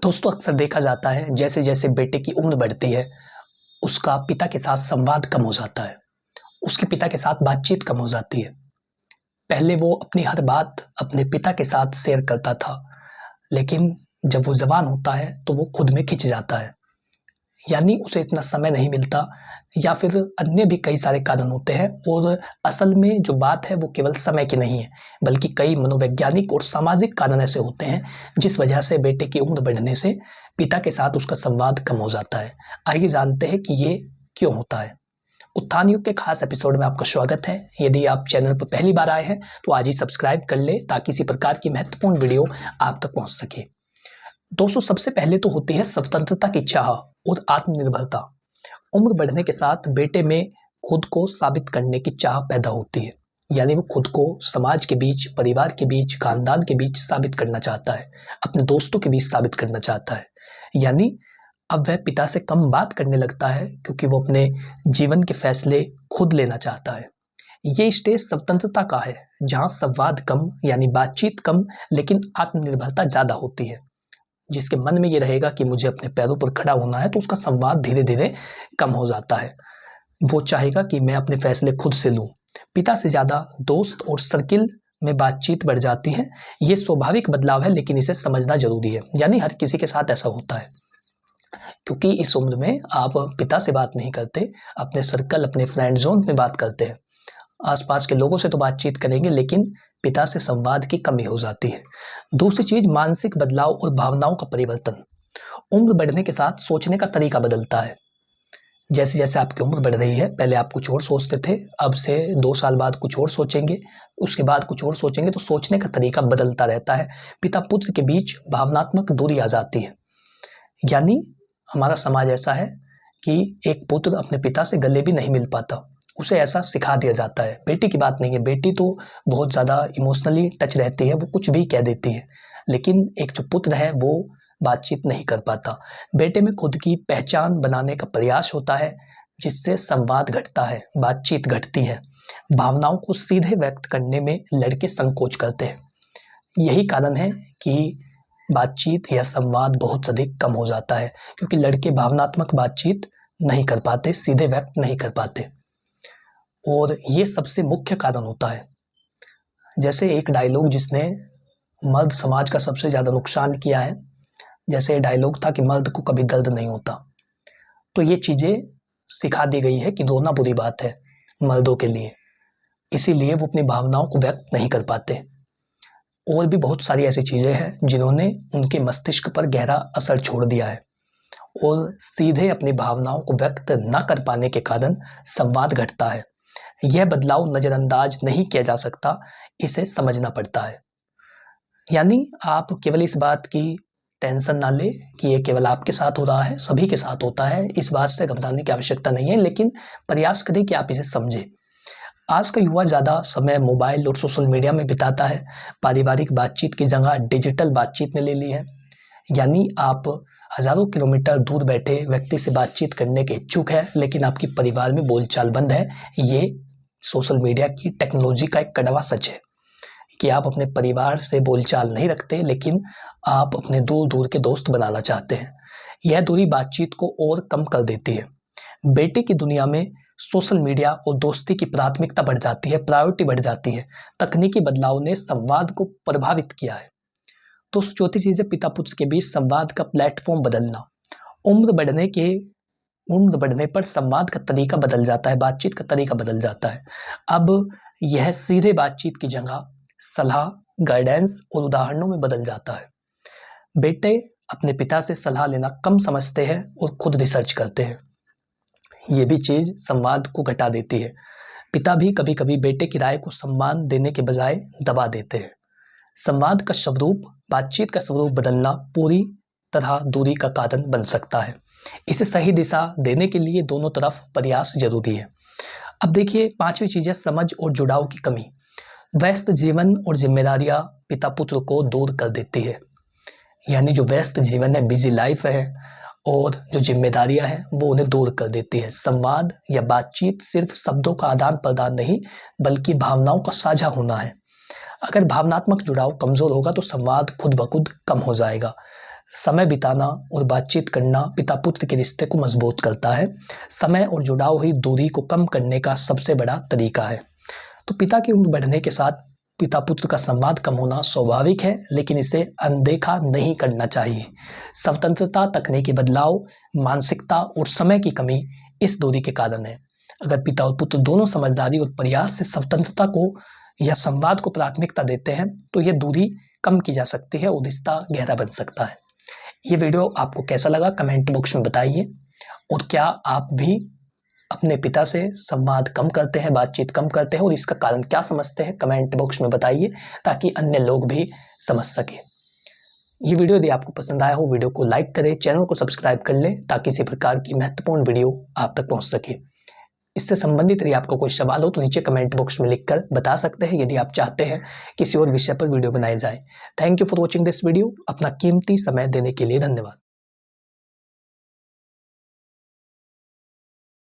दोस्तों अक्सर देखा जाता है जैसे जैसे बेटे की उम्र बढ़ती है उसका पिता के साथ संवाद कम हो जाता है। उसके पिता के साथ बातचीत कम हो जाती है। पहले वो अपनी हर बात अपने पिता के साथ शेयर करता था, लेकिन जब वो जवान होता है तो वो खुद में खिंच जाता है। यानी उसे इतना समय नहीं मिलता या फिर अन्य भी कई सारे कारण होते हैं और असल में जो बात है वो केवल समय की नहीं है, बल्कि कई मनोवैज्ञानिक और सामाजिक कारण ऐसे होते हैं जिस वजह से बेटे की उम्र बढ़ने से पिता के साथ उसका संवाद कम हो जाता है। आइए जानते हैं कि ये क्यों होता है। उत्थान युग के खास एपिसोड में आपका स्वागत है। यदि आप चैनल पर पहली बार आए हैं तो आज ही सब्सक्राइब कर ले ताकि इसी प्रकार की महत्वपूर्ण वीडियो आप तक पहुंच सके। दोस्तों सबसे पहले तो होती है स्वतंत्रता की चाह और आत्मनिर्भरता। उम्र बढ़ने के साथ बेटे में खुद को साबित करने की चाह पैदा होती है। यानी वो खुद को समाज के बीच, परिवार के बीच, खानदान के बीच साबित करना चाहता है, अपने दोस्तों के बीच साबित करना चाहता है। यानी अब वह पिता से कम बात करने लगता है क्योंकि वो अपने जीवन के फैसले खुद लेना चाहता है। ये स्टेज स्वतंत्रता का है जहाँ संवाद कम यानी बातचीत कम लेकिन आत्मनिर्भरता ज्यादा होती है। जिसके मन में ये रहेगा कि मुझे अपने पैरों पर खड़ा होना है तो उसका संवाद धीरे धीरे कम हो जाता है। वो चाहेगा कि मैं अपने फैसले खुद से लूं। पिता से ज्यादा दोस्त और सर्किल में बातचीत बढ़ जाती है। ये स्वाभाविक बदलाव है लेकिन इसे समझना जरूरी है। यानी हर किसी के साथ ऐसा होता है क्योंकि इस उम्र में आप पिता से बात नहीं करते, अपने सर्कल, अपने फ्रेंड जोन में बात करते हैं। आसपास के लोगों से तो बातचीत करेंगे लेकिन पिता से संवाद की कमी हो जाती है। दूसरी चीज मानसिक बदलाव और भावनाओं का परिवर्तन। उम्र बढ़ने के साथ सोचने का तरीका बदलता है। जैसे जैसे आपकी उम्र बढ़ रही है, पहले आप कुछ और सोचते थे, अब से 2 साल बाद कुछ और सोचेंगे, उसके बाद कुछ और सोचेंगे, तो सोचने का तरीका बदलता रहता है। पिता पुत्र के बीच भावनात्मक दूरी आ जाती है। यानी हमारा समाज ऐसा है कि एक पुत्र अपने पिता से गले भी नहीं मिल पाता, उसे ऐसा सिखा दिया जाता है। बेटी की बात नहीं है, बेटी तो बहुत ज़्यादा इमोशनली टच रहती है, वो कुछ भी कह देती है, लेकिन एक जो पुत्र है वो बातचीत नहीं कर पाता। बेटे में खुद की पहचान बनाने का प्रयास होता है जिससे संवाद घटता है, बातचीत घटती है। भावनाओं को सीधे व्यक्त करने में लड़के संकोच करते हैं। यही कारण है कि बातचीत या संवाद बहुत अधिक कम हो जाता है क्योंकि लड़के भावनात्मक बातचीत नहीं कर पाते, सीधे व्यक्त नहीं कर पाते। और ये सबसे मुख्य कारण होता है। जैसे एक डायलॉग जिसने मर्द समाज का सबसे ज़्यादा नुकसान किया है, जैसे डायलॉग था कि मर्द को कभी दर्द नहीं होता। तो ये चीज़ें सिखा दी गई है कि रोना बुरी बात है मर्दों के लिए, इसीलिए वो अपनी भावनाओं को व्यक्त नहीं कर पाते। और भी बहुत सारी ऐसी चीज़ें हैं जिन्होंने उनके मस्तिष्क पर गहरा असर छोड़ दिया है और सीधे अपनी भावनाओं को व्यक्त न कर पाने के कारण संवाद घटता है। यह बदलाव नज़रअंदाज नहीं किया जा सकता, इसे समझना पड़ता है। यानी आप केवल इस बात की टेंशन ना ले कि ये केवल आपके साथ हो रहा है, सभी के साथ होता है, इस बात से घबराने की आवश्यकता नहीं है, लेकिन प्रयास करें कि आप इसे समझें। आज का युवा ज़्यादा समय मोबाइल और सोशल मीडिया में बिताता है। पारिवारिक बातचीत की जगह डिजिटल बातचीत ने ले ली है। यानी आप हजारों किलोमीटर दूर बैठे व्यक्ति से बातचीत करने के इच्छुक है लेकिन आपकी परिवार में बोलचाल बंद है। ये सोशल मीडिया की टेक्नोलॉजी का एक कड़वा सच है कि आप अपने परिवार से बोलचाल नहीं रखते लेकिन आप अपने दूर दूर के दोस्त बनाना चाहते हैं। यह दूरी बातचीत को और कम कर देती है। बेटे की दुनिया में सोशल मीडिया और दोस्ती की प्राथमिकता बढ़ जाती है, प्रायोरिटी बढ़ जाती है। तकनीकी बदलाव ने संवाद को प्रभावित किया है। तो चौथी चीज है पिता पुत्र के बीच संवाद का प्लेटफॉर्म बदलना। उम्र बढ़ने पर संवाद का तरीका बदल जाता है, बातचीत का तरीका बदल जाता है। अब यह सीधे बातचीत की जगह सलाह, गाइडेंस और उदाहरणों में बदल जाता है। बेटे अपने पिता से सलाह लेना कम समझते हैं और खुद रिसर्च करते हैं। ये भी चीज संवाद को घटा देती है। पिता भी कभी कभी बेटे की राय को सम्मान देने के बजाय दबा देते हैं। संवाद का स्वरूप, बातचीत का स्वरूप बदलना पूरी तरह दूरी का कारण बन सकता है। इसे सही दिशा देने के लिए दोनों तरफ प्रयास जरूरी है। अब देखिए पांचवी चीज है समझ और जुड़ाव की कमी। व्यस्त जीवन और जिम्मेदारियां पिता पुत्र को दूर कर देती है। यानी जो व्यस्त जीवन है, बिजी लाइफ है और जो जिम्मेदारियां हैं वो उन्हें दूर कर देती है। संवाद या बातचीत सिर्फ शब्दों का आदान प्रदान नहीं बल्कि भावनाओं का साझा होना है। अगर भावनात्मक जुड़ाव कमजोर होगा तो संवाद खुद ब खुद कम हो जाएगा। समय बिताना और बातचीत करना पिता पुत्र के रिश्ते को मजबूत करता है। समय और जुड़ाव हुई दूरी को कम करने का सबसे बड़ा तरीका है। तो पिता की उम्र बढ़ने के साथ पिता पुत्र का संवाद कम होना स्वाभाविक है, लेकिन इसे अनदेखा नहीं करना चाहिए। स्वतंत्रता, तकनीकी बदलाव, मानसिकता और समय की कमी इस दूरी के कारण है। अगर पिता और पुत्र दोनों समझदारी और प्रयास से स्वतंत्रता को या संवाद को प्राथमिकता देते हैं तो ये दूरी कम की जा सकती है और रिश्ता गहरा बन सकता है। ये वीडियो आपको कैसा लगा कमेंट बॉक्स में बताइए, और क्या आप भी अपने पिता से संवाद कम करते हैं, बातचीत कम करते हैं, और इसका कारण क्या समझते हैं कमेंट बॉक्स में बताइए, ताकि अन्य लोग भी समझ सकें। ये वीडियो यदि आपको पसंद आया हो, वीडियो को लाइक करें, चैनल को सब्सक्राइब कर लें ताकि इसी प्रकार की महत्वपूर्ण वीडियो आप तक पहुंच सके। इससे संबंधित यदि आपको कोई सवाल हो तो नीचे कमेंट बॉक्स में लिखकर बता सकते हैं, यदि आप चाहते हैं किसी और विषय पर वीडियो बनाई जाए। Thank you for watching this video. अपना कीमती समय देने के लिए धन्यवाद।